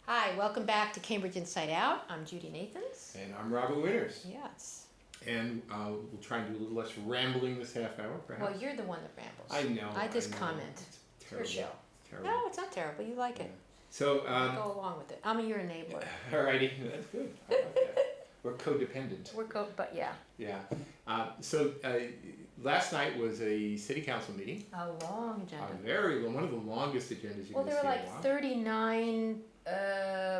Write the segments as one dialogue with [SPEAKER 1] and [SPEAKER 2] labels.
[SPEAKER 1] Hi, welcome back to Cambridge Inside Out. I'm Judy Nathans.
[SPEAKER 2] And I'm Robert Winters.
[SPEAKER 1] Yes.
[SPEAKER 2] And we'll try and do a little less rambling this half hour, perhaps.
[SPEAKER 1] Well, you're the one that rambles.
[SPEAKER 2] I know.
[SPEAKER 1] I just
[SPEAKER 2] know.
[SPEAKER 1] comment.
[SPEAKER 2] It's terrible.
[SPEAKER 1] Your show.
[SPEAKER 2] Terrible.
[SPEAKER 1] No, it's not terrible. You like it.
[SPEAKER 2] So,
[SPEAKER 1] Go along with it. I'm your enabler.
[SPEAKER 2] Alrighty, that's good. I like that. We're codependent.
[SPEAKER 1] But yeah.
[SPEAKER 2] Yeah. Last night was a city council meeting.
[SPEAKER 1] A long agenda.
[SPEAKER 2] A very long, one of the longest agendas you're
[SPEAKER 1] Well,
[SPEAKER 2] going to
[SPEAKER 1] there
[SPEAKER 2] see
[SPEAKER 1] were
[SPEAKER 2] in a
[SPEAKER 1] like
[SPEAKER 2] while.
[SPEAKER 1] 39,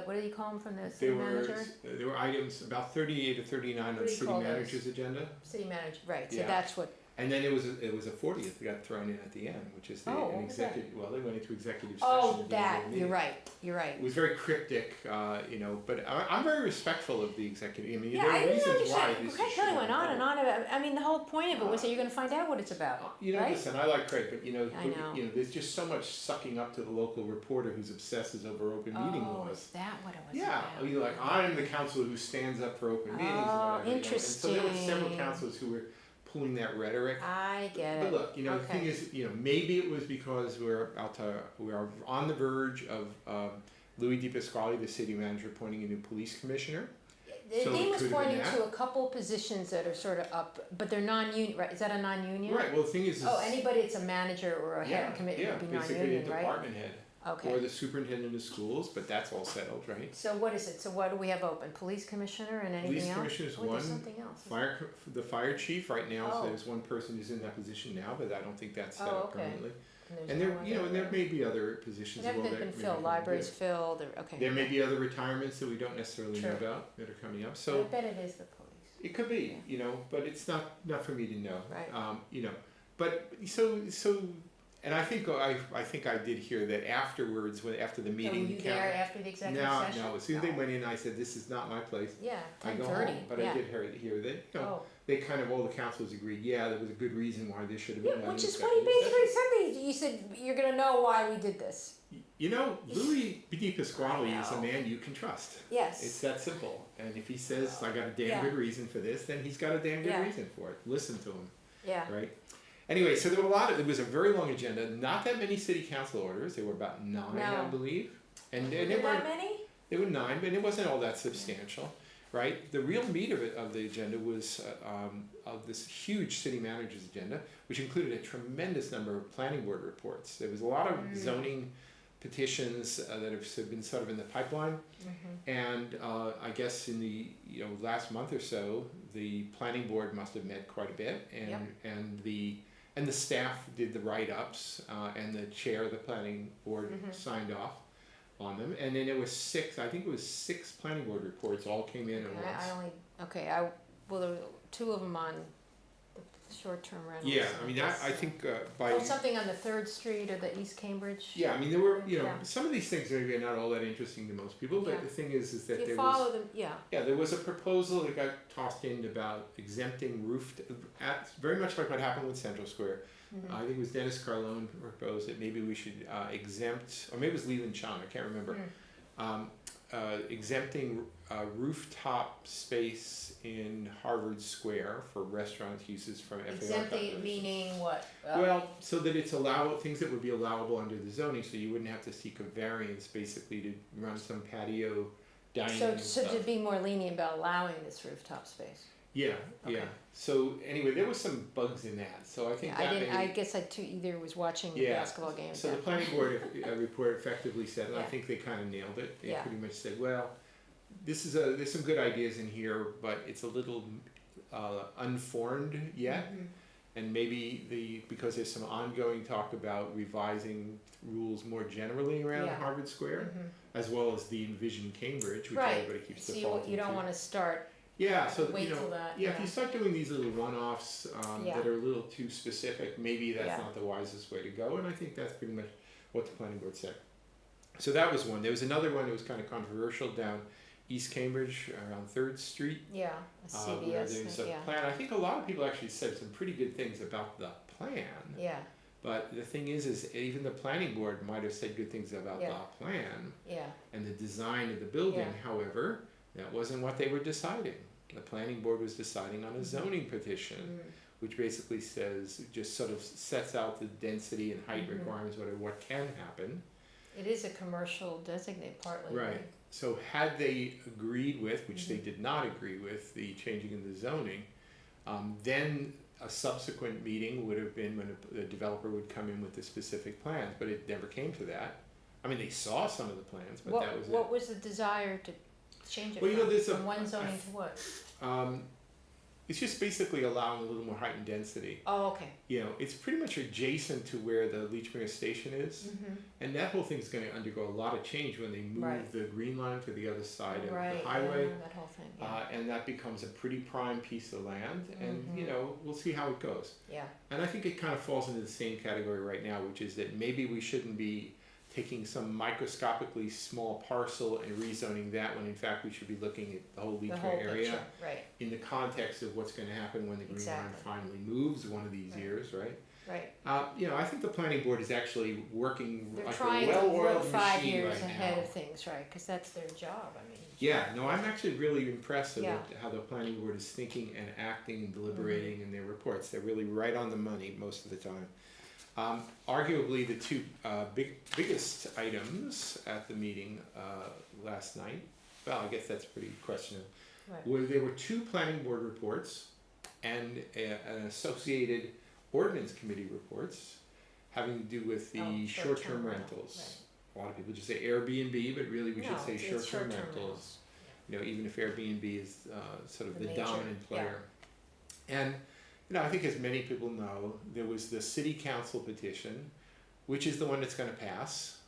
[SPEAKER 1] what do you call them from the city manager?
[SPEAKER 2] There were items, about 38 or 39 on
[SPEAKER 1] What do you
[SPEAKER 2] city
[SPEAKER 1] call
[SPEAKER 2] manager's
[SPEAKER 1] those?
[SPEAKER 2] agenda.
[SPEAKER 1] City manager, right. So
[SPEAKER 2] Yeah.
[SPEAKER 1] that's what.
[SPEAKER 2] And then it was a 40th that got thrown in at the end, which is
[SPEAKER 1] Oh, what
[SPEAKER 2] an
[SPEAKER 1] was that?
[SPEAKER 2] executive. Well, they went into executive session.
[SPEAKER 1] Oh,
[SPEAKER 2] at the end of
[SPEAKER 1] that.
[SPEAKER 2] the
[SPEAKER 1] You're
[SPEAKER 2] meeting.
[SPEAKER 1] right. You're right.
[SPEAKER 2] It was very cryptic, but I'm very respectful of the executive. I mean,
[SPEAKER 1] Yeah,
[SPEAKER 2] there
[SPEAKER 1] I
[SPEAKER 2] are
[SPEAKER 1] didn't
[SPEAKER 2] reasons why
[SPEAKER 1] understand.
[SPEAKER 2] this
[SPEAKER 1] Craig
[SPEAKER 2] should
[SPEAKER 1] Kelly
[SPEAKER 2] be
[SPEAKER 1] went on and
[SPEAKER 2] public.
[SPEAKER 1] on about. I mean, the whole point of it was that you're going to find out what it's about. Right?
[SPEAKER 2] Listen, I like Craig, but
[SPEAKER 1] I know.
[SPEAKER 2] there's just so much sucking up to the local reporter who's obsesses over open meeting
[SPEAKER 1] Oh,
[SPEAKER 2] laws.
[SPEAKER 1] is that what it was
[SPEAKER 2] Yeah,
[SPEAKER 1] about?
[SPEAKER 2] you're like, I'm the counselor who stands up for open meetings.
[SPEAKER 1] Oh,
[SPEAKER 2] and whatever, And so there were several
[SPEAKER 1] interesting.
[SPEAKER 2] counselors who were pulling that rhetoric.
[SPEAKER 1] I get
[SPEAKER 2] But
[SPEAKER 1] it.
[SPEAKER 2] look, the
[SPEAKER 1] Okay.
[SPEAKER 2] thing is, maybe it was because we are on the verge of Louis DePasquale, the city manager, appointing a new police commissioner.
[SPEAKER 1] The
[SPEAKER 2] So it
[SPEAKER 1] game was
[SPEAKER 2] could have been
[SPEAKER 1] pointing
[SPEAKER 2] that.
[SPEAKER 1] to a couple positions that are sort of up, but they're non-union, right? Is that a non-union?
[SPEAKER 2] Right. Well, the thing is,
[SPEAKER 1] Oh, anybody that's a manager or a head committee would be
[SPEAKER 2] basically a
[SPEAKER 1] non-union, right?
[SPEAKER 2] department head or
[SPEAKER 1] Okay.
[SPEAKER 2] the superintendent of schools, but that's all settled, right?
[SPEAKER 1] So what is it? So what do we have open? Police commissioner and anything
[SPEAKER 2] Police
[SPEAKER 1] else?
[SPEAKER 2] commissioner is
[SPEAKER 1] Oh, there's
[SPEAKER 2] one.
[SPEAKER 1] something else.
[SPEAKER 2] The fire chief right now.
[SPEAKER 1] Oh.
[SPEAKER 2] There's one person who's in that position now, but I don't think that's set
[SPEAKER 1] Oh,
[SPEAKER 2] up
[SPEAKER 1] okay.
[SPEAKER 2] permanently.
[SPEAKER 1] And
[SPEAKER 2] And
[SPEAKER 1] there's
[SPEAKER 2] there,
[SPEAKER 1] no other-
[SPEAKER 2] and there may be other positions
[SPEAKER 1] It
[SPEAKER 2] as well
[SPEAKER 1] hasn't
[SPEAKER 2] that
[SPEAKER 1] been
[SPEAKER 2] maybe
[SPEAKER 1] filled.
[SPEAKER 2] come
[SPEAKER 1] Libraries
[SPEAKER 2] good.
[SPEAKER 1] filled. Okay.
[SPEAKER 2] There may be other retirements that we don't necessarily know
[SPEAKER 1] True.
[SPEAKER 2] about that are coming up.
[SPEAKER 1] I
[SPEAKER 2] So
[SPEAKER 1] bet it is the police.
[SPEAKER 2] it could be, but it's not for me to know.
[SPEAKER 1] Right.
[SPEAKER 2] But and I think I did hear that afterwards, after the
[SPEAKER 1] So were
[SPEAKER 2] meeting.
[SPEAKER 1] you there after the executive session?
[SPEAKER 2] No. As soon as they went in, I said, "This is not my place."
[SPEAKER 1] Yeah,
[SPEAKER 2] I go
[SPEAKER 1] 10:30.
[SPEAKER 2] home. But
[SPEAKER 1] yeah.
[SPEAKER 2] I did hear that.
[SPEAKER 1] Oh.
[SPEAKER 2] They kind of all the councilors agreed. Yeah, there was a good reason why this should have been
[SPEAKER 1] Yeah,
[SPEAKER 2] done.
[SPEAKER 1] which
[SPEAKER 2] in
[SPEAKER 1] is what he
[SPEAKER 2] executive
[SPEAKER 1] basically said. You said you're going to know why we did this.
[SPEAKER 2] session. Louis DePasquale
[SPEAKER 1] I
[SPEAKER 2] is a
[SPEAKER 1] know.
[SPEAKER 2] man you can trust.
[SPEAKER 1] Yes.
[SPEAKER 2] It's that simple. And if he says, "I got a damn
[SPEAKER 1] Yeah.
[SPEAKER 2] good reason for this," then he's got a damn good
[SPEAKER 1] Yeah.
[SPEAKER 2] reason for it. Listen to him.
[SPEAKER 1] Yeah.
[SPEAKER 2] Right? Anyway, so there were it was a very long agenda, not that many city council orders, there were about 9, I
[SPEAKER 1] No.
[SPEAKER 2] believe. And
[SPEAKER 1] Were
[SPEAKER 2] they
[SPEAKER 1] there that
[SPEAKER 2] were,
[SPEAKER 1] many?
[SPEAKER 2] there were 9, but it wasn't all that substantial, right? The real meat of the agenda was of this huge city manager's agenda, which included a tremendous number of planning board reports. There was a lot of zoning petitions that have been sort of in the pipeline. And I guess in the last month or so, the planning board must have met quite a bit, and the staff did the write-ups, and the chair of the planning board signed off on them. And then there was 6 planning board reports all came in at once.
[SPEAKER 1] There were 2 of them on the short-term rentals.
[SPEAKER 2] Yeah, I mean, I think by...
[SPEAKER 1] something on the 3rd Street or the East Cambridge.
[SPEAKER 2] Yeah, I mean, there were,
[SPEAKER 1] Yeah.
[SPEAKER 2] some of these things maybe are not all that interesting to most people, but
[SPEAKER 1] Yeah.
[SPEAKER 2] the thing is that
[SPEAKER 1] You
[SPEAKER 2] there
[SPEAKER 1] follow
[SPEAKER 2] was...
[SPEAKER 1] them, yeah.
[SPEAKER 2] Yeah, there was a proposal that got tossed in about exempting very much like what happened with Central Square. I think it was Dennis Carlone proposed that maybe we should exempt, or maybe it was Leland Chong, I can't remember, exempting rooftop space in Harvard Square for restaurant uses from FAR.
[SPEAKER 1] Exempting meaning what?
[SPEAKER 2] Well, so that it's things that would be allowable under the zoning, so you wouldn't have to seek a variance basically to run some patio dining and
[SPEAKER 1] So to
[SPEAKER 2] stuff.
[SPEAKER 1] be more lenient about allowing this rooftop space.
[SPEAKER 2] Yeah,
[SPEAKER 1] Okay.
[SPEAKER 2] yeah. So anyway, there was some bugs in that. So I think
[SPEAKER 1] Yeah,
[SPEAKER 2] that
[SPEAKER 1] I guess I too either was watching the
[SPEAKER 2] Yeah.
[SPEAKER 1] basketball games.
[SPEAKER 2] So the planning board report effectively said, and I
[SPEAKER 1] Yeah.
[SPEAKER 2] think they kind of nailed it. They
[SPEAKER 1] Yeah.
[SPEAKER 2] pretty much said, well, there's some good ideas in here, but it's a little unformed yet. And maybe because there's some ongoing talk about revising rules more generally around
[SPEAKER 1] Yeah.
[SPEAKER 2] Harvard Square, as well as the Envision Cambridge, which
[SPEAKER 1] Right.
[SPEAKER 2] everybody keeps
[SPEAKER 1] So
[SPEAKER 2] defaulting
[SPEAKER 1] you don't
[SPEAKER 2] to.
[SPEAKER 1] want to start.
[SPEAKER 2] Yeah, so
[SPEAKER 1] Wait till that,
[SPEAKER 2] if
[SPEAKER 1] yeah.
[SPEAKER 2] you start doing these little one-offs
[SPEAKER 1] Yeah.
[SPEAKER 2] that are a little too specific, maybe that's
[SPEAKER 1] Yeah.
[SPEAKER 2] not the wisest way to go. And I think that's pretty much what the planning board said. So that was one. There was another one that was kind of controversial down East Cambridge around 3rd Street.
[SPEAKER 1] Yeah, a
[SPEAKER 2] Where
[SPEAKER 1] CVS.
[SPEAKER 2] there's a
[SPEAKER 1] Yeah.
[SPEAKER 2] plan. I think a lot of people actually said some pretty good things about the plan.
[SPEAKER 1] Yeah.
[SPEAKER 2] But the thing is even the planning board might have said good things about
[SPEAKER 1] Yeah.
[SPEAKER 2] the plan
[SPEAKER 1] Yeah.
[SPEAKER 2] and the design of the building.
[SPEAKER 1] Yeah.
[SPEAKER 2] However, that wasn't what they were deciding. The planning board was deciding on a zoning petition, which basically just sort of sets out the density and height requirements, what can happen.
[SPEAKER 1] It is a commercial designate partly.
[SPEAKER 2] Right. So had they agreed with, which they did not agree with, the changing of the zoning, then a subsequent meeting would have been when the developer would come in with the specific plans, but it never came to that. I mean, they saw some of the plans, but that was
[SPEAKER 1] What was the desire to change it
[SPEAKER 2] Well, you know, there's
[SPEAKER 1] from one zoning to what?
[SPEAKER 2] it's just basically allowing a little more height and density.
[SPEAKER 1] Oh, okay.
[SPEAKER 2] You know, it's pretty much adjacent to where the Leechmere station is, and that whole thing's going to undergo a lot of change when they move the green line to the other side of the highway.
[SPEAKER 1] That whole thing. Yeah.
[SPEAKER 2] And that becomes a pretty prime piece of land, and you know, we'll see how it goes.
[SPEAKER 1] Yeah.
[SPEAKER 2] And I think it kind of falls into the same category right now, which is that maybe we shouldn't be taking some microscopically small parcel and rezoning that when in fact we should be looking at the whole Leechmere area in the context of what's going to happen when the green line finally moves one of these years, right?
[SPEAKER 1] Right.
[SPEAKER 2] You know, I think the planning board is actually working
[SPEAKER 1] They're
[SPEAKER 2] like
[SPEAKER 1] trying
[SPEAKER 2] a well-oiled
[SPEAKER 1] to look 5
[SPEAKER 2] machine
[SPEAKER 1] years
[SPEAKER 2] right
[SPEAKER 1] ahead
[SPEAKER 2] now.
[SPEAKER 1] of things, right? Because that's their job. I mean.
[SPEAKER 2] Yeah, no, I'm actually really impressed with
[SPEAKER 1] Yeah.
[SPEAKER 2] how the planning board is thinking and acting and deliberating in their reports. They're really right on the money most of the time. Arguably, the two biggest items at the meeting last night, well, I guess that's pretty questionable, there were 2 planning board reports and an associated ordinance committee reports having to do with the short-term rentals. A lot of people just say Airbnb, but really we should say short-term rentals. You know, even if Airbnb is sort of the dominant player. And you know, I think as many people know, there was the city council petition, which is the one that's going to pass.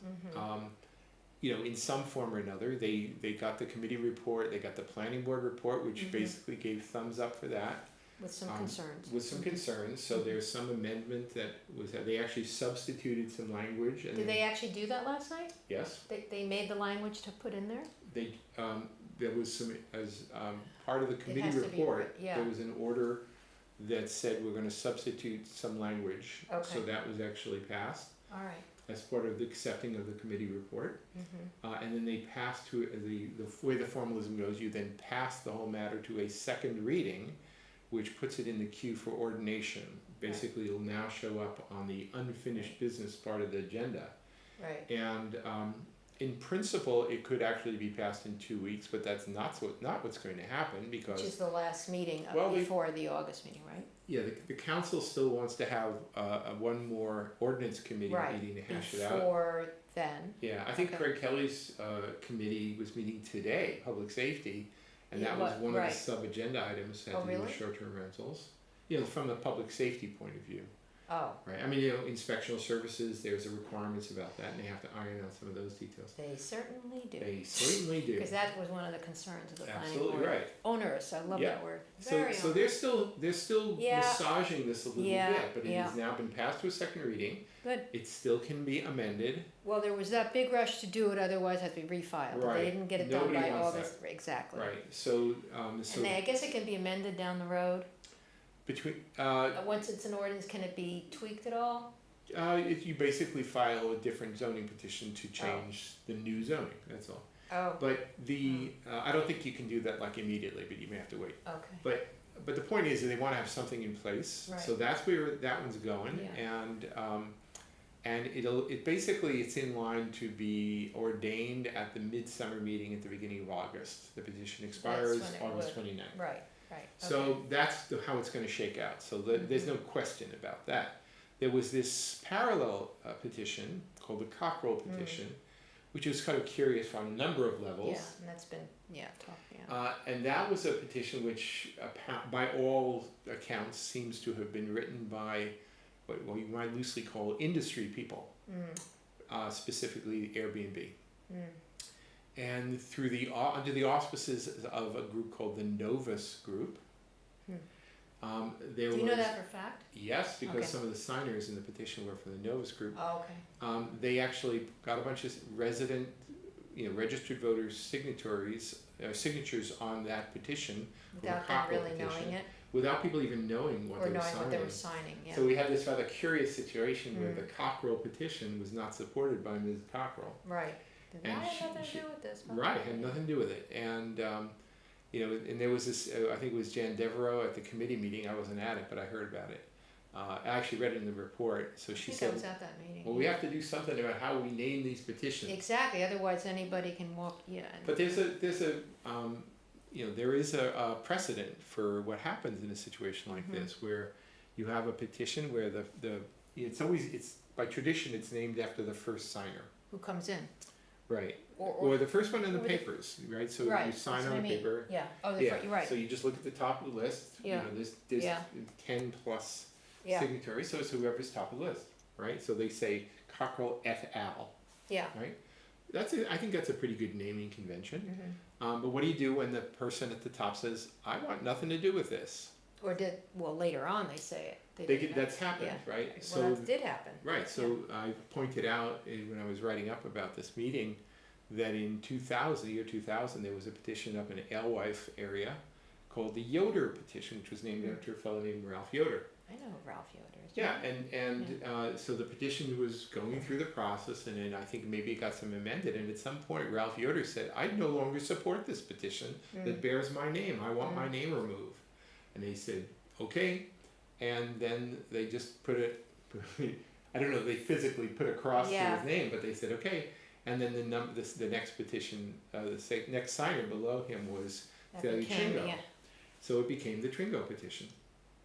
[SPEAKER 2] You know, in some form or another, they got the committee report, they got the planning board report, which basically gave thumbs up for that.
[SPEAKER 1] With some concerns.
[SPEAKER 2] With some concerns, so there's some amendment that was, they actually substituted some language. And
[SPEAKER 1] Did they actually do that last night?
[SPEAKER 2] Yes.
[SPEAKER 1] They made the language to put in there?
[SPEAKER 2] They, there was some, as part of the committee report, there was an order that said we're going to substitute some language, so that was actually passed.
[SPEAKER 1] All right.
[SPEAKER 2] As part of the accepting of the committee report, and then they passed to the way the formalism goes. You then pass the whole matter to a second reading, which puts it in the queue for ordination. Basically, it'll now show up on the unfinished business part of the agenda.
[SPEAKER 1] Right.
[SPEAKER 2] And in principle, it could actually be passed in 2 weeks, but that's not what's going to happen because.
[SPEAKER 1] Which is the last meeting before the August meeting, right?
[SPEAKER 2] Yeah, the council still wants to have one more ordinance committee meeting to hash it out.
[SPEAKER 1] Before then.
[SPEAKER 2] Yeah, I think Craig Kelly's committee was meeting today, public safety, and that was one of the sub-agenda items had to do with short-term rentals. You know, from the public safety point of view.
[SPEAKER 1] Oh.
[SPEAKER 2] Right. I mean, you know, inspectional services, there's a requirements about that, and they have to iron out some of those details.
[SPEAKER 1] They certainly do.
[SPEAKER 2] They certainly do.
[SPEAKER 1] Because that was one of the concerns of the planning board.
[SPEAKER 2] Absolutely right.
[SPEAKER 1] Onerous. I love that word.
[SPEAKER 2] So they're still massaging this a little bit, but it has now been passed to a second reading.
[SPEAKER 1] Good.
[SPEAKER 2] It still can be amended.
[SPEAKER 1] Well, there was that big rush to do it, otherwise it had to be refiled. But they didn't get it done by August. Exactly.
[SPEAKER 2] Right. So.
[SPEAKER 1] And I guess it can be amended down the road.
[SPEAKER 2] Between
[SPEAKER 1] once it's an ordinance, can it be tweaked at all?
[SPEAKER 2] You basically file a different zoning petition to change the new zoning. That's all.
[SPEAKER 1] Oh.
[SPEAKER 2] But I don't think you can do that like immediately, but you may have to wait.
[SPEAKER 1] Okay.
[SPEAKER 2] But the point is that they want to have something in place, so that's where that one's going, and it basically it's in line to be ordained at the midsummer meeting at the beginning of August. The petition expires August 29th.
[SPEAKER 1] Right. Right.
[SPEAKER 2] So that's how it's going to shake out. So there's no question about that. There was this parallel petition called the Cockrell petition, which was kind of curious on a number of levels.
[SPEAKER 1] Yeah, and that's been tough.
[SPEAKER 2] And that was a petition which, by all accounts, seems to have been written by what you might loosely call industry people, specifically Airbnb. And through under the auspices of a group called the Novus Group. Do
[SPEAKER 1] you know that for a fact?
[SPEAKER 2] Yes, because some of the signers in the petition were from the Novus Group.
[SPEAKER 1] Oh, okay.
[SPEAKER 2] They actually got a bunch of registered voters' signatures on that petition.
[SPEAKER 1] Without them really knowing it?
[SPEAKER 2] Without people even knowing what they were signing.
[SPEAKER 1] Yeah.
[SPEAKER 2] So we had this rather curious situation where the Cockrell petition was not supported by Ms. Cockrell.
[SPEAKER 1] Right. That had nothing to do with this.
[SPEAKER 2] Right, had nothing to do with it. And, and there was this, I think it was Jan Devereaux at the committee meeting, I wasn't at it, but I heard about it. I actually read it in the report. So she
[SPEAKER 1] I
[SPEAKER 2] said,
[SPEAKER 1] was at that meeting.
[SPEAKER 2] well, we have to do something about how we name these petitions.
[SPEAKER 1] Exactly, otherwise anybody can walk, yeah.
[SPEAKER 2] But there is a precedent for what happens in a situation like this, where you have a petition where it's by tradition it's named after the first signer.
[SPEAKER 1] Who comes in.
[SPEAKER 2] Right. Or the first one in the papers, right? So
[SPEAKER 1] right,
[SPEAKER 2] you sign
[SPEAKER 1] that's
[SPEAKER 2] on
[SPEAKER 1] what
[SPEAKER 2] the
[SPEAKER 1] I mean.
[SPEAKER 2] paper.
[SPEAKER 1] Yeah, you're right.
[SPEAKER 2] So you just look at the top of the list.
[SPEAKER 1] Yeah.
[SPEAKER 2] There's 10 plus signatories, so it's whoever's top of the list, right? So they say Cockrell et al. Yeah. Right? I think that's a pretty good naming convention. But what do you do when the person at the top says, I want nothing to do with this?
[SPEAKER 1] Or later on they say it.
[SPEAKER 2] That's happened, right?
[SPEAKER 1] Well, that did happen.
[SPEAKER 2] Right, so I pointed out when I was writing up about this meeting that in the year 2000, there was a petition up in Alewife area called the Yoder petition, which was named after a fellow named Ralph Yoder.
[SPEAKER 1] I know Ralph Yoder is.
[SPEAKER 2] Yeah, so the petition was going through the process, and then I think maybe it got some amended, and at some point Ralph Yoder said, I no longer support this petition that bears my name. I want my name removed. And they said, okay, and then they just put it, I don't know, they physically put a cross to his name, but they said, okay, and then the next petition, the next signer below him was Thalia Tringo. Yeah. So it became the Tringo petition.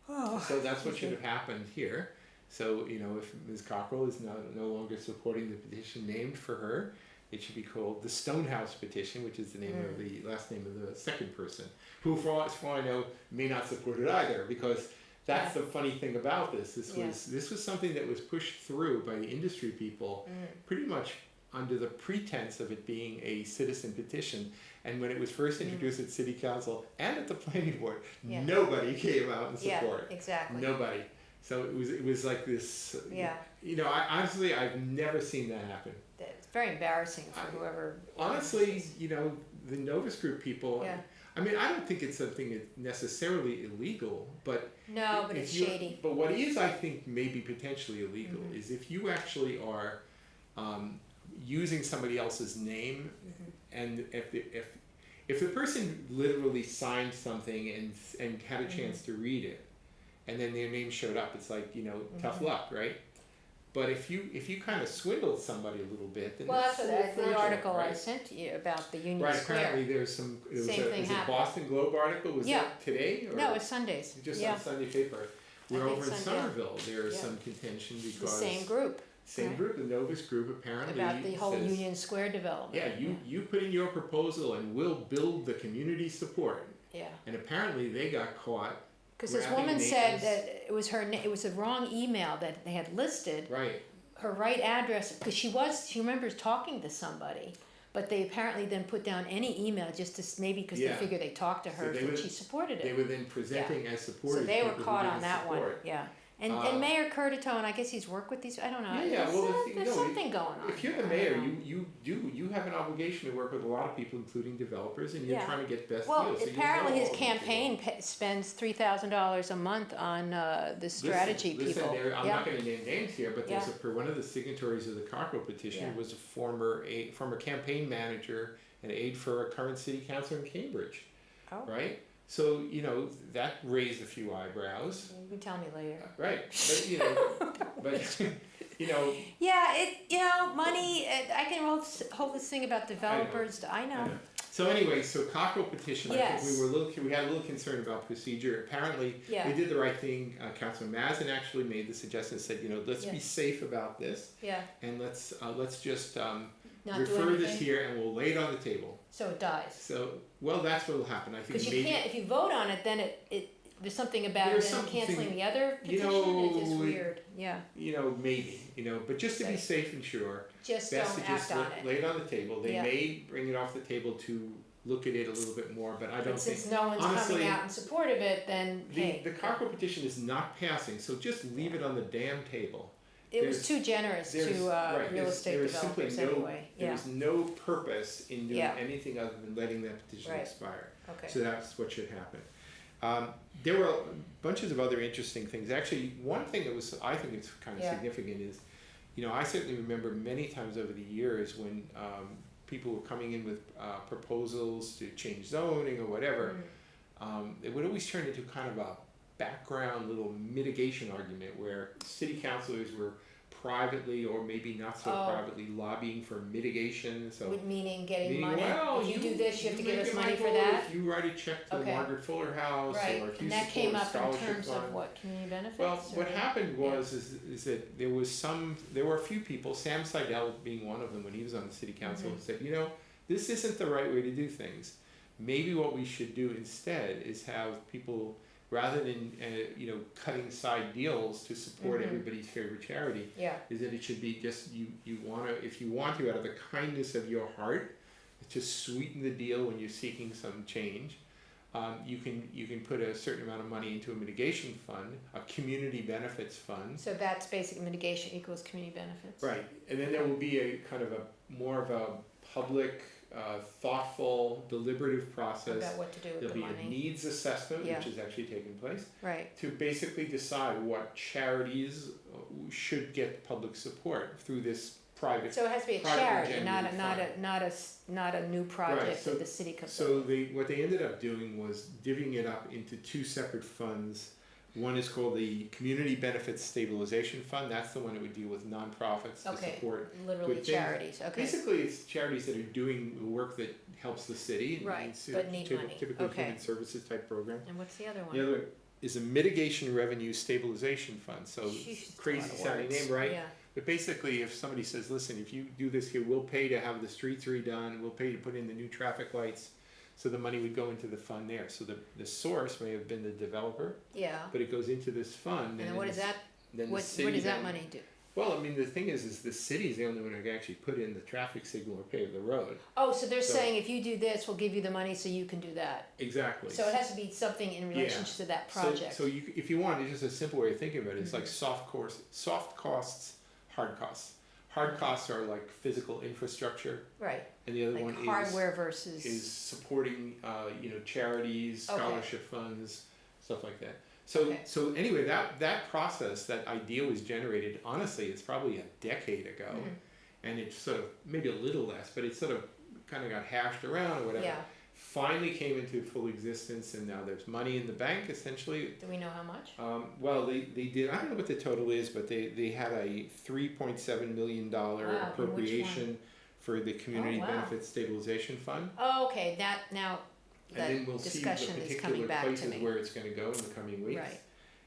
[SPEAKER 2] Oh, so that's what should have happened here. So, if Ms. Cockrell is no longer supporting the petition named for her, it should be called the Stonehouse petition, which is the name of the last name of the second person, who, for all I know, may not support it either, because that's the funny thing about this. This was something that was pushed through by the industry people, pretty much under the pretense of it being a citizen petition. And when it was first introduced at City Council and at the Planning Board, nobody came out and supported it.
[SPEAKER 1] Exactly.
[SPEAKER 2] Nobody. So it was like this. Yeah. Honestly, I've never seen that happen.
[SPEAKER 1] It's very embarrassing for whoever.
[SPEAKER 2] Honestly, the Novus Group people. Yeah. I mean, I don't think it's something that's necessarily illegal, but
[SPEAKER 1] no, but it's shady.
[SPEAKER 2] But what is, I think, maybe potentially illegal is if you actually are using somebody else's name, and if the person literally signed something and had a chance to read it, and then their name showed up, it's like tough luck, right? But if you kind of swindled somebody a little bit, then
[SPEAKER 1] that's the article I sent to you about the Union Square.
[SPEAKER 2] Right, apparently there's some. It was a Boston Globe article. Was that today? Or
[SPEAKER 1] no, it's Sundays.
[SPEAKER 2] Just on Sunday paper. We're over in Somerville. There's some contention because
[SPEAKER 1] the same group.
[SPEAKER 2] Same group, the Novus Group apparently
[SPEAKER 1] about the whole Union Square development.
[SPEAKER 2] Yeah, you put in your proposal and we'll build the community support.
[SPEAKER 1] Yeah.
[SPEAKER 2] And apparently they got caught.
[SPEAKER 1] Because this woman said that it was the wrong email that they had listed.
[SPEAKER 2] Right.
[SPEAKER 1] Her right address, because she remembers talking to somebody, but they apparently then put down any email just to maybe because they figured they talked to her and she supported it.
[SPEAKER 2] They were then presenting as supporters.
[SPEAKER 1] So they were caught on that one. Yeah. And Mayor Curtatone, I guess he's worked with these. I don't know.
[SPEAKER 2] Yeah,
[SPEAKER 1] there's something going on.
[SPEAKER 2] If you're the mayor, you have an obligation to work with a lot of people, including developers, and you're trying to get best deals.
[SPEAKER 1] Well, apparently his campaign spends $3,000 a month on the strategy people.
[SPEAKER 2] I'm not going to name names here, but there's one of the signatories of the Cockrell petition was a former campaign manager and aide for a current city councilor in Cambridge. Oh. Right. So, that raised a few eyebrows.
[SPEAKER 1] You can tell me later.
[SPEAKER 2] Right. But,
[SPEAKER 1] Yeah, money, I can hold this thing about developers. I know.
[SPEAKER 2] So anyway, Cockrell petition, I think we had a little concern about procedure. Apparently, we did the right thing. Councilman Mazin actually made the suggestion, said, let's be safe about this. Yeah. And let's just refer this here and we'll lay it on the table.
[SPEAKER 1] So it dies.
[SPEAKER 2] That's what will happen. I think
[SPEAKER 1] because you can't. If you vote on it, then there's something about it then canceling the other petition. It's just weird. Yeah.
[SPEAKER 2] Maybe. But just to be safe and sure,
[SPEAKER 1] best don't act on it.
[SPEAKER 2] Lay it on the table. They may bring it off the table to look at it a little bit more, but I don't think.
[SPEAKER 1] Since no one's coming out in support of it, then
[SPEAKER 2] the Cockrell petition is not passing. So just leave it on the damn table.
[SPEAKER 1] It was too generous to real estate developers anyway.
[SPEAKER 2] There's no purpose in doing anything other than letting that petition expire. Okay. So that's what should happen. There were bunches of other interesting things. Actually, one thing that I think it's kind of significant is, I certainly remember many times over the years when people were coming in with proposals to change zoning or whatever, it would always turn into kind of a background little mitigation argument where city councilors were privately or maybe not so privately lobbying for mitigation. So
[SPEAKER 1] meaning getting
[SPEAKER 2] meaning,
[SPEAKER 1] money.
[SPEAKER 2] well,
[SPEAKER 1] if you do this, you have to give
[SPEAKER 2] make
[SPEAKER 1] us
[SPEAKER 2] it,
[SPEAKER 1] money for
[SPEAKER 2] Michael,
[SPEAKER 1] that.
[SPEAKER 2] If you write a check to the Margaret Fuller House,
[SPEAKER 1] Right,
[SPEAKER 2] or if you
[SPEAKER 1] and that
[SPEAKER 2] support
[SPEAKER 1] came
[SPEAKER 2] a
[SPEAKER 1] up in
[SPEAKER 2] scholarship
[SPEAKER 1] terms
[SPEAKER 2] fund.
[SPEAKER 1] of what, community benefits?
[SPEAKER 2] Well, what
[SPEAKER 1] or-
[SPEAKER 2] happened was is that there were a few people, Sam Seidel being one of them when he was on the city council, who said, this isn't the right way to do things. Maybe what we should do instead is have people, rather than cutting side deals to support everybody's favorite charity, is that it should be just if you want to, out of the kindness of your heart, to sweeten the deal when you're seeking some change. You can put a certain amount of money into a mitigation fund, a community benefits fund.
[SPEAKER 1] So that's basic mitigation equals community benefits.
[SPEAKER 2] Right, and then there will be a kind of more of a public, thoughtful, deliberative process.
[SPEAKER 1] About what to do with
[SPEAKER 2] There'll
[SPEAKER 1] the
[SPEAKER 2] be
[SPEAKER 1] money.
[SPEAKER 2] a needs assessment, which is actually taking place,
[SPEAKER 1] Right.
[SPEAKER 2] to basically decide what charities should get public support through this private.
[SPEAKER 1] So it has to be a
[SPEAKER 2] private
[SPEAKER 1] charity,
[SPEAKER 2] agenda
[SPEAKER 1] not a new project
[SPEAKER 2] Right, so-
[SPEAKER 1] that the city could.
[SPEAKER 2] So what they ended up doing was divvying it up into two separate funds. One is called the Community Benefits Stabilization Fund. That's the one that would deal with nonprofits to support.
[SPEAKER 1] Literally
[SPEAKER 2] good things.
[SPEAKER 1] charities. Okay.
[SPEAKER 2] Basically, it's charities that are doing the work that helps the city.
[SPEAKER 1] Right,
[SPEAKER 2] It's
[SPEAKER 1] but need money.
[SPEAKER 2] Typically
[SPEAKER 1] Okay.
[SPEAKER 2] human services type program.
[SPEAKER 1] And what's the other one?
[SPEAKER 2] The other is a Mitigation Revenue Stabilization Fund. So
[SPEAKER 1] Sheesh,
[SPEAKER 2] crazy
[SPEAKER 1] that's a lot of
[SPEAKER 2] sounding
[SPEAKER 1] words.
[SPEAKER 2] name, right?
[SPEAKER 1] Yeah.
[SPEAKER 2] But basically, if somebody says, listen, if you do this here, we'll pay to have the streets redone, we'll pay to put in the new traffic lights, so the money would go into the fund there. So the source may have been the developer,
[SPEAKER 1] Yeah.
[SPEAKER 2] but it goes into this fund.
[SPEAKER 1] And then what does that?
[SPEAKER 2] Then the
[SPEAKER 1] What
[SPEAKER 2] city
[SPEAKER 1] does that
[SPEAKER 2] then-
[SPEAKER 1] money do?
[SPEAKER 2] Well, I mean, the thing is the city's the only one who can actually put in the traffic signal or pave the road.
[SPEAKER 1] Oh, so they're
[SPEAKER 2] So-
[SPEAKER 1] saying if you do this, we'll give you the money so you can do that.
[SPEAKER 2] Exactly.
[SPEAKER 1] So it has to be something in relation to that project.
[SPEAKER 2] So if you want, it's just a simple way of thinking about it. It's like soft costs, hard costs. Hard costs are like physical infrastructure,
[SPEAKER 1] Right.
[SPEAKER 2] and the other
[SPEAKER 1] Like
[SPEAKER 2] one
[SPEAKER 1] hardware versus.
[SPEAKER 2] is supporting charities,
[SPEAKER 1] Okay.
[SPEAKER 2] scholarship funds, stuff like that. So anyway, that process, that idea was generated, honestly, it's probably a decade ago, and it's sort of maybe a little less, but it sort of kind of got hashed around or whatever.
[SPEAKER 1] Yeah.
[SPEAKER 2] Finally came into full existence, and now there's money in the bank essentially.
[SPEAKER 1] Do we know how much?
[SPEAKER 2] Well, they did. I don't know what the total is, but they had a $3.7 million
[SPEAKER 1] Wow, and which
[SPEAKER 2] appropriation for the Community
[SPEAKER 1] wow.
[SPEAKER 2] Benefits Stabilization Fund.
[SPEAKER 1] Oh, okay. That now.
[SPEAKER 2] And
[SPEAKER 1] That
[SPEAKER 2] then we'll see the
[SPEAKER 1] discussion is coming
[SPEAKER 2] particular
[SPEAKER 1] back to
[SPEAKER 2] places
[SPEAKER 1] me.
[SPEAKER 2] where it's going to go in the coming weeks.
[SPEAKER 1] Right.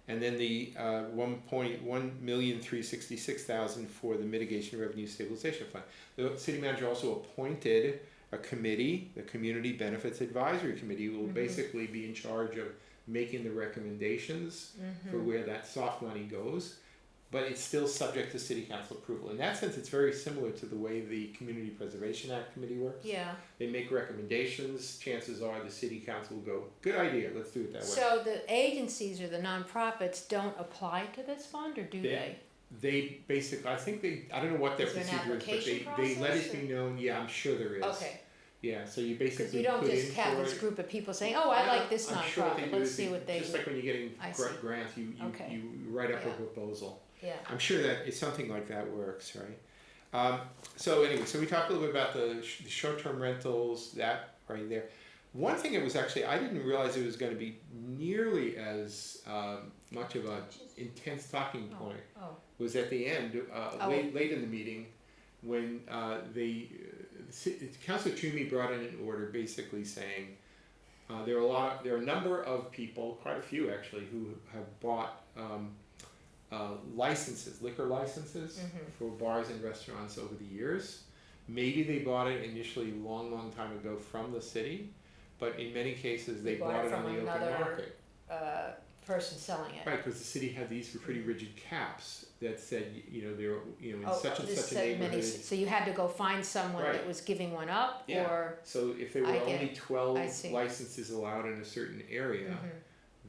[SPEAKER 2] And then the $1,366,000 for the Mitigation Revenue Stabilization Fund. The city manager also appointed a committee, the Community Benefits Advisory Committee, will basically be in charge of making the recommendations for where that soft money goes. But it's still subject to city council approval. In that sense, it's very similar to the way the Community Preservation Act Committee works.
[SPEAKER 1] Yeah.
[SPEAKER 2] They make recommendations. Chances are the city council will go, good idea, let's do it that way.
[SPEAKER 1] So the agencies or the nonprofits don't apply to this fund, or do they?
[SPEAKER 2] They basically, I don't know what their
[SPEAKER 1] Is there an
[SPEAKER 2] procedure is, but
[SPEAKER 1] application
[SPEAKER 2] they let
[SPEAKER 1] process,
[SPEAKER 2] it be known, yeah, I'm sure there is.
[SPEAKER 1] Okay.
[SPEAKER 2] Yeah, so you
[SPEAKER 1] Because
[SPEAKER 2] basically
[SPEAKER 1] you don't
[SPEAKER 2] put
[SPEAKER 1] just
[SPEAKER 2] in
[SPEAKER 1] have
[SPEAKER 2] for
[SPEAKER 1] this
[SPEAKER 2] it.
[SPEAKER 1] group of people saying, "Oh, I
[SPEAKER 2] Yeah,
[SPEAKER 1] like this
[SPEAKER 2] I'm sure what they
[SPEAKER 1] nonprofit.
[SPEAKER 2] do
[SPEAKER 1] Let's
[SPEAKER 2] is
[SPEAKER 1] see what they."
[SPEAKER 2] just like when you're getting
[SPEAKER 1] I see.
[SPEAKER 2] grants, you
[SPEAKER 1] Okay.
[SPEAKER 2] write up
[SPEAKER 1] Yeah.
[SPEAKER 2] a proposal.
[SPEAKER 1] Yeah.
[SPEAKER 2] I'm sure that it's something like that works, right? So anyway, so we talked a little bit about the short-term rentals, that right there. One thing that was actually, I didn't realize it was going to be nearly as much of an intense talking point, was at the end, late in the meeting, when Councilor Toomey brought in an order basically saying there are a number of people, quite a few actually, who have bought liquor licenses for bars and restaurants over the years. Maybe they bought it initially long time ago from the city, but in many cases they bought it on the open market.
[SPEAKER 1] Person selling it.
[SPEAKER 2] Right, because the city had these pretty rigid caps that said, they're, in such and
[SPEAKER 1] this
[SPEAKER 2] such a
[SPEAKER 1] said
[SPEAKER 2] neighborhood.
[SPEAKER 1] so you had to go find someone
[SPEAKER 2] Right.
[SPEAKER 1] that was giving one up,
[SPEAKER 2] Yeah.
[SPEAKER 1] or
[SPEAKER 2] So if there were
[SPEAKER 1] I get
[SPEAKER 2] only
[SPEAKER 1] it.
[SPEAKER 2] 12
[SPEAKER 1] I see.
[SPEAKER 2] licenses allowed in a certain area,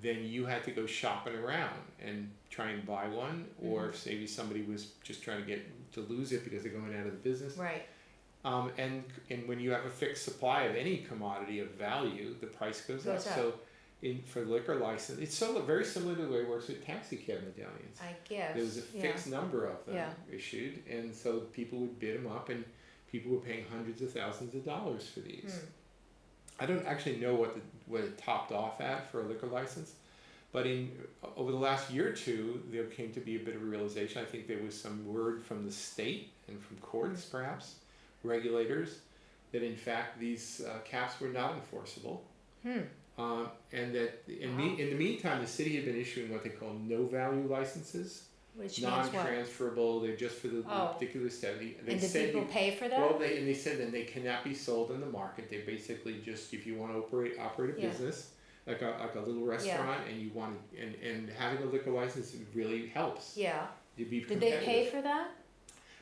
[SPEAKER 2] then you had to go shopping around and try and buy one, or if maybe somebody was just trying to lose it because they're going out of the business.
[SPEAKER 1] right.
[SPEAKER 2] And when you have a fixed supply of any commodity of value, the price goes up. So for liquor license, it's very similar to the way it works with taxi cab medallions.
[SPEAKER 1] I guess.
[SPEAKER 2] There was a fixed number of them issued, and so people would bid them up, and people were paying hundreds of thousands of dollars for these. I don't actually know what it topped off at for a liquor license, But over the last year or two, there came to be a bit of a realization. I think there was some word from the state and from courts, perhaps, regulators, that in fact these caps were not enforceable. And that in the meantime, the city had been issuing what they call no-value licenses.
[SPEAKER 1] Which means what?
[SPEAKER 2] Non-transferable. They're just for the particular study.
[SPEAKER 1] And did people pay for that?
[SPEAKER 2] Well, they said then they cannot be sold in the market. They basically just, if you want to operate a business, like a little restaurant, and you want and having a liquor license really helps.
[SPEAKER 1] Yeah.
[SPEAKER 2] You'd be
[SPEAKER 1] Did they pay for that?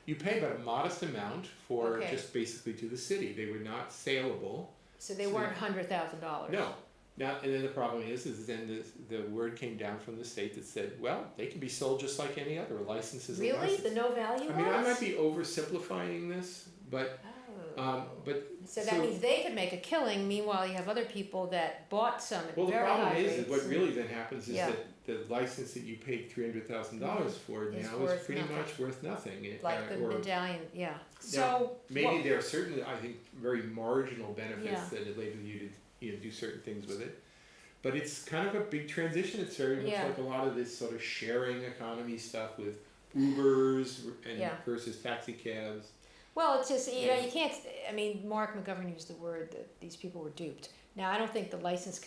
[SPEAKER 2] You pay about a modest amount for just basically to the city. They were not saleable.
[SPEAKER 1] So they weren't $100,000.
[SPEAKER 2] No. Now, and then the problem is then the word came down from the state that said, well, they can be sold just like any other licenses.
[SPEAKER 1] Really? The no value
[SPEAKER 2] I mean, I might be oversimplifying this, but
[SPEAKER 1] so that means they could make a killing. Meanwhile, you have other people that bought some at very high rates.
[SPEAKER 2] Well, the problem is what really then happens is that the license that you paid $300,000 for now is pretty much worth nothing.
[SPEAKER 1] Like the medallion,
[SPEAKER 2] So maybe there are certain, I think, very marginal benefits that enable you to do certain things with it, but it's kind of a big transition. It's very much like a lot of this sort of sharing economy stuff with Ubers and versus taxi cabs.
[SPEAKER 1] Well, it's just, you know, you can't, I mean, Mark McGovern used the word that these people were duped. Now, I don't think the license,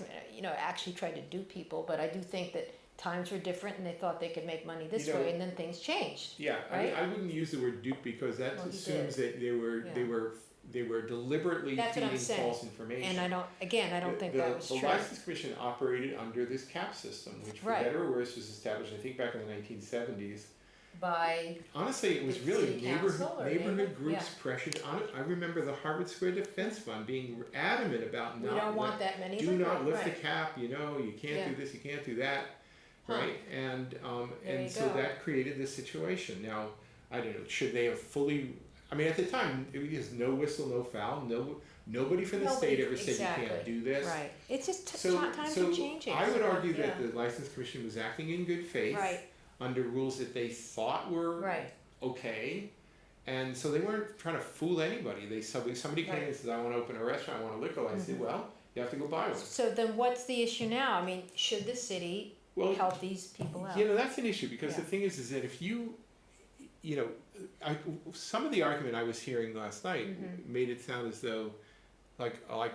[SPEAKER 1] actually tried to dupe people, but I do think that times were different and they thought they could make money this way, and then things changed.
[SPEAKER 2] Yeah, right? I mean, I wouldn't use the word dupe because that assumes that they were deliberately feeding false information.
[SPEAKER 1] And I don't think that was true.
[SPEAKER 2] The License Commission operated under this cap system, which for better or worse was established, I think, back in the 1970s. Honestly, it was really neighborhood groups pressured on it. I remember the Harvard Square Defense Fund being adamant about
[SPEAKER 1] we don't want that many.
[SPEAKER 2] Do not lift the cap. You can't do this. You can't do that. Right, and so that created this situation. Now, I don't know. Should they have fully? I mean, at the time, it was no whistle, no foul. Nobody from the state ever said you can't do this.
[SPEAKER 1] Right. It's just times are changing.
[SPEAKER 2] I would argue that the License Commission was acting in good faith under rules that they thought were okay, and so they weren't trying to fool anybody. Somebody came and says, "I want to open a restaurant. I want a liquor license." Well, you have to go buy one.
[SPEAKER 1] So then, what's the issue now? I mean, should the city help these people out?
[SPEAKER 2] That's an issue because the thing is that if some of the argument I was hearing last night made it sound as though,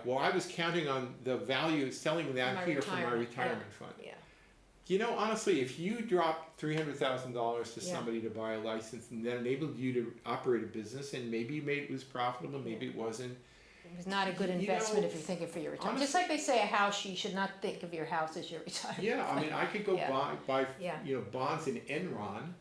[SPEAKER 2] well, I was counting on the value of selling that here for my retirement fund. Honestly, if you dropped $300,000 to somebody to buy a license and that enabled you to operate a business, and maybe it was profitable, maybe it wasn't.
[SPEAKER 1] It was not a good investment if you're thinking for your retirement. Just like they say a house, you should not think of your house as your retirement.
[SPEAKER 2] Yeah, I mean, I could go buy bonds in Enron.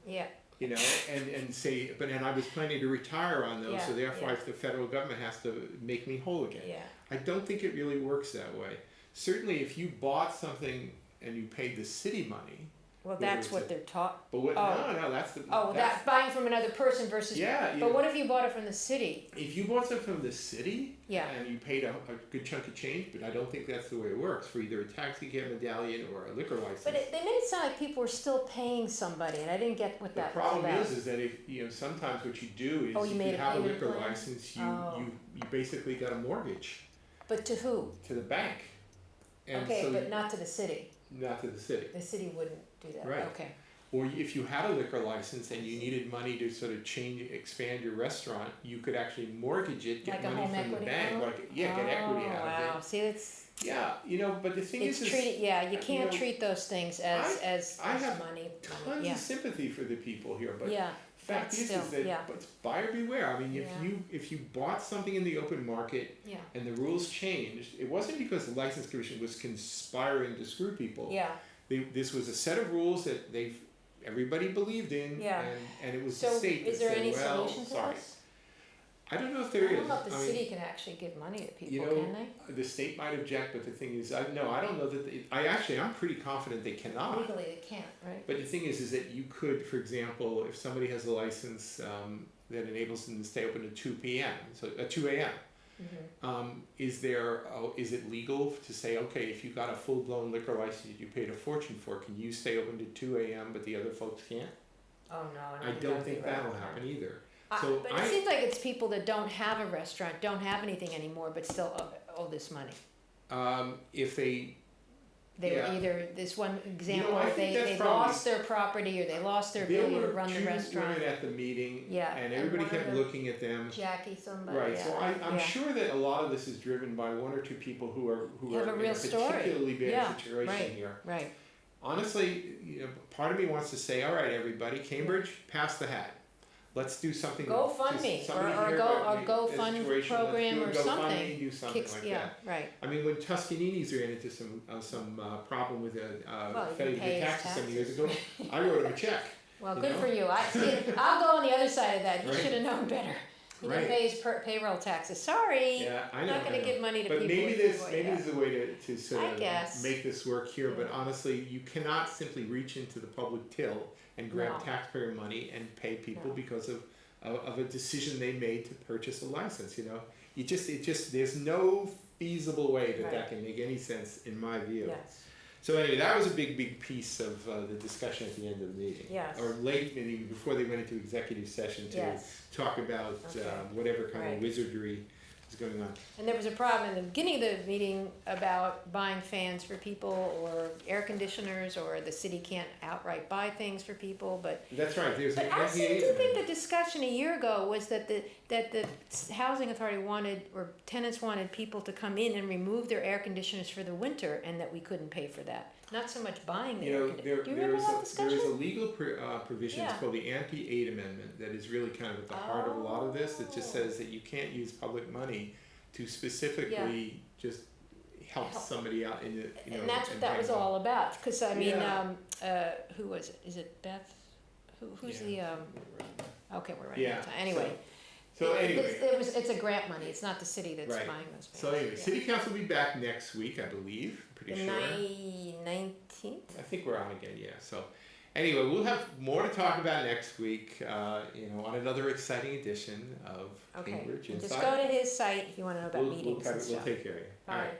[SPEAKER 2] And say, and I was planning to retire on those, so therefore if the federal government has to make me whole again. I don't think it really works that way. Certainly, if you bought something and you paid the city money.
[SPEAKER 1] Well, that's what they're taught.
[SPEAKER 2] But what? No, that's the.
[SPEAKER 1] That's buying from another person versus. But what if you bought it from the city?
[SPEAKER 2] If you bought something from the city, and you paid a good chunk of change, but I don't think that's the way it works for either a taxi cab medallion or a liquor license.
[SPEAKER 1] But they made it sound like people were still paying somebody, and I didn't get what that was about.
[SPEAKER 2] The problem is that if sometimes what you do is if you have a liquor license, you basically got a mortgage.
[SPEAKER 1] But to who?
[SPEAKER 2] To the bank. And
[SPEAKER 1] but not to the city.
[SPEAKER 2] Not to the city.
[SPEAKER 1] The city wouldn't do that.
[SPEAKER 2] Right.
[SPEAKER 1] Okay.
[SPEAKER 2] Or if you had a liquor license and you needed money to sort of expand your restaurant, you could actually mortgage it, get money from the bank, get equity out of it.
[SPEAKER 1] Wow. See, it's.
[SPEAKER 2] Yeah, but the thing is,
[SPEAKER 1] you can't treat those things as
[SPEAKER 2] I have
[SPEAKER 1] money.
[SPEAKER 2] Tons of sympathy for the people here, but fact is
[SPEAKER 1] that
[SPEAKER 2] but buyer beware. I mean, if you bought something in the open market and the rules changed, it wasn't because the License Commission was conspiring to screw people. This was a set of rules that everybody believed in, and it was the state that said, well, sorry.
[SPEAKER 1] Is there any solution to this?
[SPEAKER 2] I don't know if there is.
[SPEAKER 1] I don't know if the city can actually give money to people, can they?
[SPEAKER 2] The state might object, but the thing is, I don't know that I'm pretty confident they cannot.
[SPEAKER 1] Legally they can't, right?
[SPEAKER 2] But the thing is that you could, for example, if somebody has a license that enables them to stay open to 2 p.m., so 2 a.m., is it legal to say, okay, if you got a full-blown liquor license that you paid a fortune for, can you stay open to 2 a.m. but the other folks can't?
[SPEAKER 1] Oh no,
[SPEAKER 2] I don't think that'll happen either.
[SPEAKER 1] But it seems like it's people that don't have a restaurant, don't have anything anymore, but still owe this money.
[SPEAKER 2] If they
[SPEAKER 1] They were
[SPEAKER 2] Yeah.
[SPEAKER 1] either, this one example,
[SPEAKER 2] I think that's
[SPEAKER 1] they
[SPEAKER 2] probably-
[SPEAKER 1] lost their property or they lost their
[SPEAKER 2] There
[SPEAKER 1] ability to
[SPEAKER 2] were
[SPEAKER 1] run the
[SPEAKER 2] two
[SPEAKER 1] restaurant.
[SPEAKER 2] women at the meeting,
[SPEAKER 1] Yeah,
[SPEAKER 2] and
[SPEAKER 1] and
[SPEAKER 2] everybody
[SPEAKER 1] one of
[SPEAKER 2] kept
[SPEAKER 1] them-
[SPEAKER 2] looking at them.
[SPEAKER 1] Jackie somebody,
[SPEAKER 2] Right,
[SPEAKER 1] yeah.
[SPEAKER 2] so I'm
[SPEAKER 1] yeah.
[SPEAKER 2] sure that a lot of this is driven by one or two people who are
[SPEAKER 1] Have a
[SPEAKER 2] in
[SPEAKER 1] real
[SPEAKER 2] a
[SPEAKER 1] story.
[SPEAKER 2] particularly bad
[SPEAKER 1] Yeah,
[SPEAKER 2] situation
[SPEAKER 1] right.
[SPEAKER 2] here.
[SPEAKER 1] Right,
[SPEAKER 2] Honestly, part of me wants to say, all right, everybody, Cambridge, pass the hat. Let's do something.
[SPEAKER 1] GoFundMe,
[SPEAKER 2] somebody
[SPEAKER 1] or
[SPEAKER 2] here
[SPEAKER 1] go,
[SPEAKER 2] about
[SPEAKER 1] or
[SPEAKER 2] the
[SPEAKER 1] GoFund
[SPEAKER 2] situation.
[SPEAKER 1] program or
[SPEAKER 2] Let's do a GoFundMe,
[SPEAKER 1] something.
[SPEAKER 2] do something
[SPEAKER 1] Kicks,
[SPEAKER 2] like
[SPEAKER 1] yeah,
[SPEAKER 2] that.
[SPEAKER 1] right,
[SPEAKER 2] I mean, when Tuscaninis ran into some problem with
[SPEAKER 1] Well, you
[SPEAKER 2] failure
[SPEAKER 1] can
[SPEAKER 2] to
[SPEAKER 1] pay
[SPEAKER 2] pay
[SPEAKER 1] his
[SPEAKER 2] taxes some years
[SPEAKER 1] taxes.
[SPEAKER 2] ago, I wrote him a check.
[SPEAKER 1] well,
[SPEAKER 2] You
[SPEAKER 1] good
[SPEAKER 2] know?
[SPEAKER 1] for you, I'll go on the other side of that, he
[SPEAKER 2] Right.
[SPEAKER 1] should have known better. He didn't
[SPEAKER 2] Right.
[SPEAKER 1] pay his payroll taxes, sorry,
[SPEAKER 2] Yeah, I
[SPEAKER 1] I'm
[SPEAKER 2] know.
[SPEAKER 1] not gonna
[SPEAKER 2] I know.
[SPEAKER 1] give money to
[SPEAKER 2] But
[SPEAKER 1] people.
[SPEAKER 2] maybe
[SPEAKER 1] who
[SPEAKER 2] there's
[SPEAKER 1] avoid
[SPEAKER 2] maybe
[SPEAKER 1] that.
[SPEAKER 2] there's a way to sort
[SPEAKER 1] I
[SPEAKER 2] of
[SPEAKER 1] guess.
[SPEAKER 2] make this work here, but
[SPEAKER 1] Yeah.
[SPEAKER 2] honestly, you cannot simply reach into the public till and grab
[SPEAKER 1] No.
[SPEAKER 2] taxpayer money and pay people
[SPEAKER 1] No.
[SPEAKER 2] because of a decision they made to purchase a license. It just there's no feasible way that
[SPEAKER 1] Right.
[SPEAKER 2] that can make any sense in my view.
[SPEAKER 1] Yes,
[SPEAKER 2] So anyway, that was a big piece of the discussion at the end of the meeting.
[SPEAKER 1] Yes.
[SPEAKER 2] Or late meeting before they went into executive session to
[SPEAKER 1] yes.
[SPEAKER 2] talk about
[SPEAKER 1] Okay.
[SPEAKER 2] whatever kind
[SPEAKER 1] Right.
[SPEAKER 2] of wizardry is going on.
[SPEAKER 1] And there was a problem in the beginning of the meeting about buying fans for people or air conditioners, or the city can't outright buy things for people, but
[SPEAKER 2] That's right. There's an
[SPEAKER 1] I seem
[SPEAKER 2] NPA
[SPEAKER 1] to think
[SPEAKER 2] amendment.
[SPEAKER 1] the discussion a year ago was that the housing authority wanted, or tenants wanted people to come in and remove their air conditioners for the winter, and that we couldn't pay for that. Not so much buying the air conditioners. Do you remember that
[SPEAKER 2] there
[SPEAKER 1] discussion?
[SPEAKER 2] is a legal provision, it's
[SPEAKER 1] Yeah.
[SPEAKER 2] called the anti-aid amendment, that is really kind of at the heart of a lot of this. It just
[SPEAKER 1] Oh.
[SPEAKER 2] says that you can't use public money to specifically just help
[SPEAKER 1] Help.
[SPEAKER 2] somebody out in the,
[SPEAKER 1] And that's what that
[SPEAKER 2] paying
[SPEAKER 1] was
[SPEAKER 2] them.
[SPEAKER 1] all about, cause I mean,
[SPEAKER 2] Yeah.
[SPEAKER 1] who was it? Is it Beth? Who's
[SPEAKER 2] Yeah.
[SPEAKER 1] okay, we're running out
[SPEAKER 2] Yeah.
[SPEAKER 1] of time, anyway.
[SPEAKER 2] So anyway.
[SPEAKER 1] It's a grant money, it's not the city that's
[SPEAKER 2] Right.
[SPEAKER 1] buying those fans.
[SPEAKER 2] So anyway,
[SPEAKER 1] Yeah.
[SPEAKER 2] city council will be back next week, I believe, pretty
[SPEAKER 1] The
[SPEAKER 2] sure.
[SPEAKER 1] 19th?
[SPEAKER 2] I think we're on again, yeah. So anyway, we'll have more to talk about next week, on another exciting edition of
[SPEAKER 1] Okay,
[SPEAKER 2] Cambridge
[SPEAKER 1] and
[SPEAKER 2] Inside.
[SPEAKER 1] just go to his site if you wanna know about
[SPEAKER 2] We'll
[SPEAKER 1] meetings and
[SPEAKER 2] we'll
[SPEAKER 1] stuff.
[SPEAKER 2] take care of you. All right.
[SPEAKER 1] Alright.